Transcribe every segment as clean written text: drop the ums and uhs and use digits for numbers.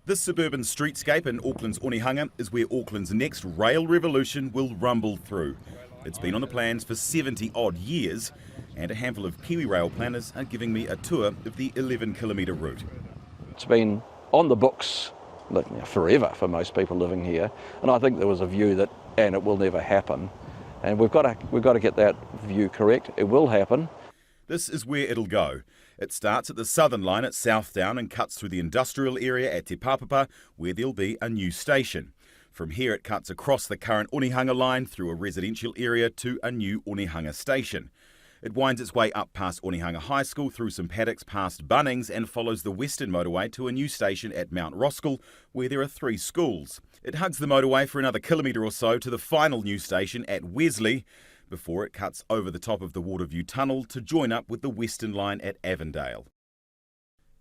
This suburban streetscape in Auckland's Onehunga is where Auckland's next rail revolution will rumble through. It's been on the plans for 70 odd years, and a handful of Kiwi rail planners are giving me a tour of the 11-kilometre route. It's been on the books forever for most people living here, and I think there was a view that, and it will never happen, and we've got to get that view correct. It will happen. This is where it'll go. It starts at the southern line at Southdown and cuts through the industrial area at Te Pāpapa, where there'll be a new station. From here it cuts across the current Onehunga line through a residential area to a new Onehunga station. It winds its way up past Onehunga High School, through some paddocks past Bunnings, and follows the western motorway to a new station at Mount Roskill, where there are 3 schools. It hugs the motorway for another kilometre or so to the final new station at Wesley, before it cuts over the top of the Waterview Tunnel to join up with the Western Line at Avondale.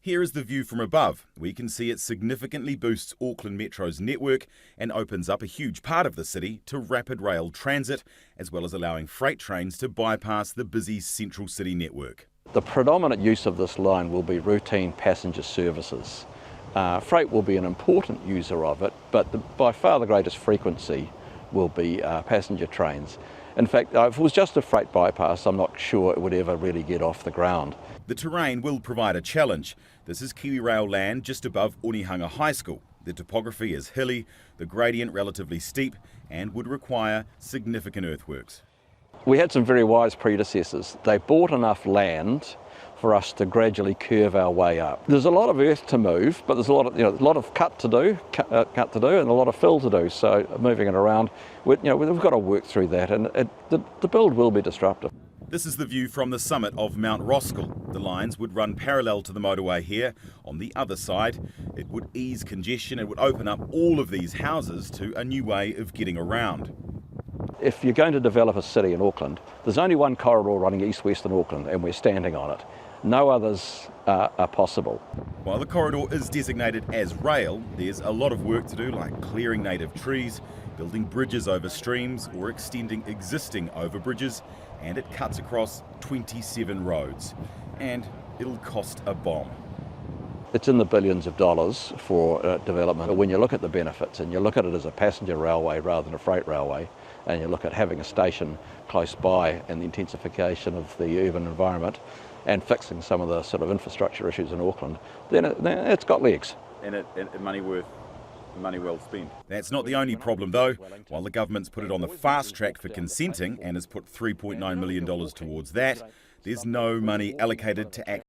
Here is the view from above. We can see it significantly boosts Auckland Metro's network and opens up a huge part of the city to rapid rail transit, as well as allowing freight trains to bypass the busy central city network. The predominant use of this line will be routine passenger services. Freight will be an important user of it, but by far the greatest frequency will be passenger trains. In fact, if it was just a freight bypass, I'm not sure it would ever really get off the ground. The terrain will provide a challenge. This is Kiwi Rail land just above Onehunga High School. The topography is hilly, the gradient relatively steep, and would require significant earthworks. We had some very wise predecessors. They bought enough land for us to gradually curve our way up. There's a lot of earth to move, but there's a lot of cut to do, and a lot of fill to do. So moving it around, we've got to work through that, and the build will be disruptive. This is the view from the summit of Mount Roskill. The lines would run parallel to the motorway here. On the other side, it would ease congestion. It would open up all of these houses to a new way of getting around. If you're going to develop a city in Auckland, there's only one corridor running east-west in Auckland, and we're standing on it. No others are possible. While the corridor is designated as rail, there's a lot of work to do, like clearing native trees, building bridges over streams, or extending existing overbridges, and it cuts across 27 roads. And it'll cost a bomb. It's in the billions of dollars for development. When you look at the benefits, and you look at it as a passenger railway rather than a freight railway, and you look at having a station close by and the intensification of the urban environment, and fixing some of the sort of infrastructure issues in Auckland, then it's got legs. And money well spent. That's not the only problem though. While the government's put it on the fast track for consenting and has put $3.9 million towards that, there's no money allocated to